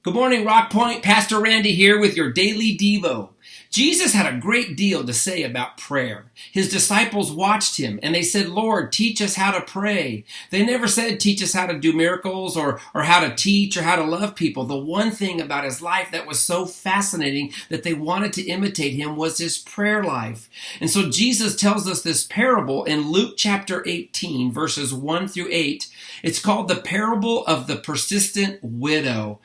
Good morning, Rock Point. Pastor Randy here with your daily Devo. Jesus had a great deal to say about prayer. His disciples watched him and they said, Lord, teach us how to pray. They never said, teach us how to do miracles or how to teach or how to love people. The one thing about his life that was so fascinating that they wanted to imitate him was his prayer life. And so Jesus tells us this parable in Luke chapter 18, verses 1 through 8. It's called the parable of the persistent widow.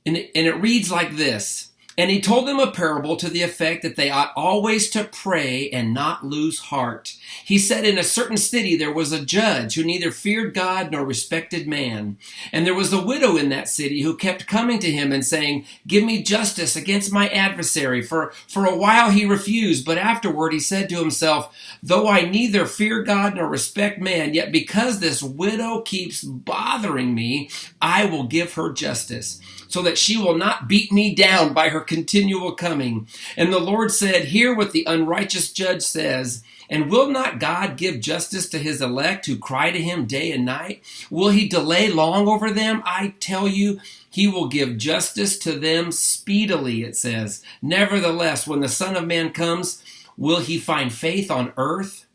And it reads like this. And he told them a parable to the effect that they ought always to pray and not lose heart. He said, in a certain city there was a judge who neither feared God nor respected man. And there was a widow in that city who kept coming to him and saying, give me justice against my adversary. For a while he refused, but afterward he said to himself, though I neither fear God nor respect man, yet because this widow keeps bothering me, I will give her justice, so that she will not beat me down by her continual coming. And the Lord said, hear what the unrighteous judge says. And will not God give justice to his elect who cry to him day and night? Will he delay long over them? I tell you, he will give justice to them speedily, it says. Nevertheless, when the Son of Man comes, will he find faith on earth?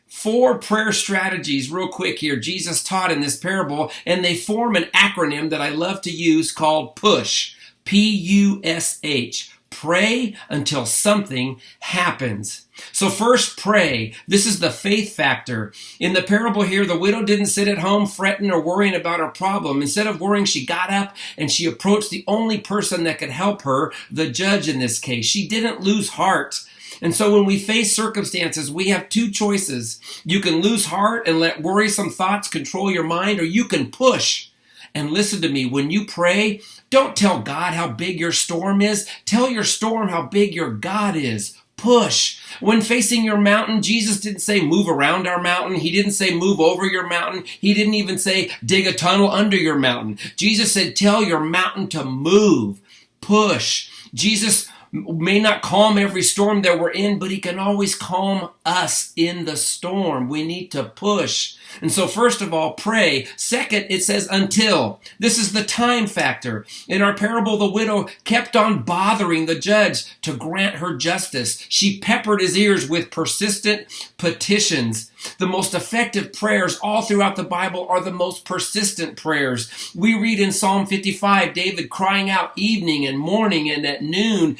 4 prayer strategies, real quick here, Jesus taught in this parable, and they form an acronym that I love to use called PUSH. P-U-S-H. Pray until something happens. So first, pray. This is the faith factor. In the parable here, the widow didn't sit at home fretting or worrying about her problem. Instead of worrying, she got up and she approached the only person that could help her, the judge in this case. She didn't lose heart. And so when we face circumstances, we have 2 choices. You can lose heart and let worrisome thoughts control your mind, or you can push. And listen to me, when you pray, don't tell God how big your storm is. Tell your storm how big your God is. Push. When facing your mountain, Jesus didn't say move around our mountain. He didn't say move over your mountain. He didn't even say dig a tunnel under your mountain. Jesus said tell your mountain to move. Push. Jesus may not calm every storm that we're in, but he can always calm us in the storm. We need to push. And so first of all, pray. Second, it says until. This is the time factor. In our parable, the widow kept on bothering the judge to grant her justice. She peppered his ears with persistent petitions. The most effective prayers all throughout the Bible are the most persistent prayers. We read in Psalm 55, David crying out evening and morning and at noon.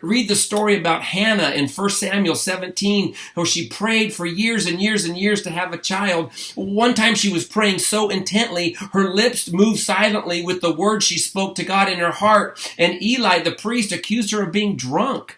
Read the story about Hannah in 1 Samuel 17, how she prayed for years and years and years to have a child. One time she was praying so intently, her lips moved silently with the words she spoke to God in her heart. And Eli, the priest, accused her of being drunk.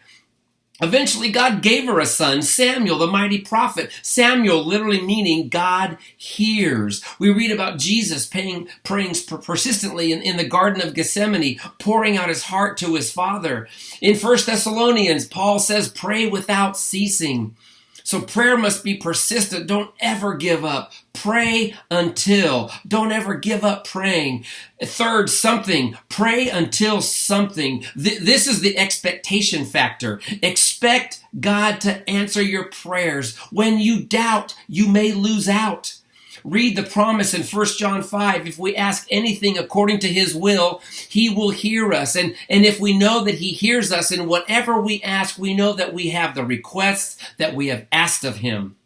Eventually, God gave her a son, Samuel, the mighty prophet. Samuel literally meaning God hears. We read about Jesus praying persistently in the Garden of Gethsemane, pouring out his heart to his Father. In 1 Thessalonians, Paul says, pray without ceasing. So prayer must be persistent. Don't ever give up. Pray until. Don't ever give up praying. Third, something. Pray until something. This is the expectation factor. Expect God to answer your prayers. When you doubt, you may lose out. Read the promise in 1 John 5. If we ask anything according to his will, he will hear us. And if we know that he hears us in whatever we ask, we know that we have the requests that we have asked of him.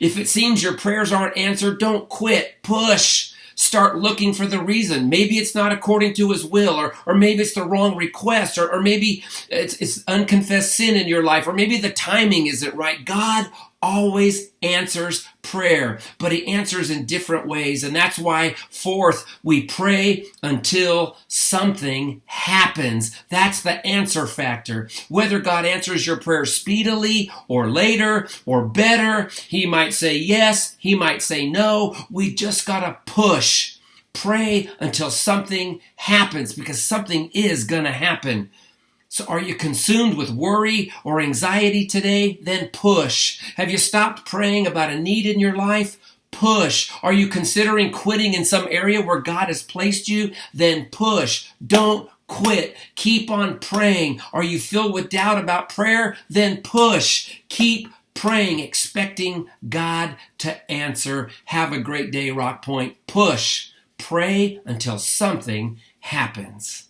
If it seems your prayers aren't answered, don't quit. Push. Start looking for the reason. Maybe it's not according to his will, or maybe it's the wrong request, or maybe it's unconfessed sin in your life, or maybe the timing isn't right. God always answers prayer, but he answers in different ways. And that's why, fourth, we pray until something happens. That's the answer factor. Whether God answers your prayer speedily or later or better, he might say yes, he might say no. We just got to push. Pray until something happens, because something is going to happen. So are you consumed with worry or anxiety today? Then push. Have you stopped praying about a need in your life? Push. Are you considering quitting in some area where God has placed you? Then push. Don't quit. Keep on praying. Are you filled with doubt about prayer? Then push. Keep praying, expecting God to answer. Have a great day, Rock Point. Push. Pray until something happens.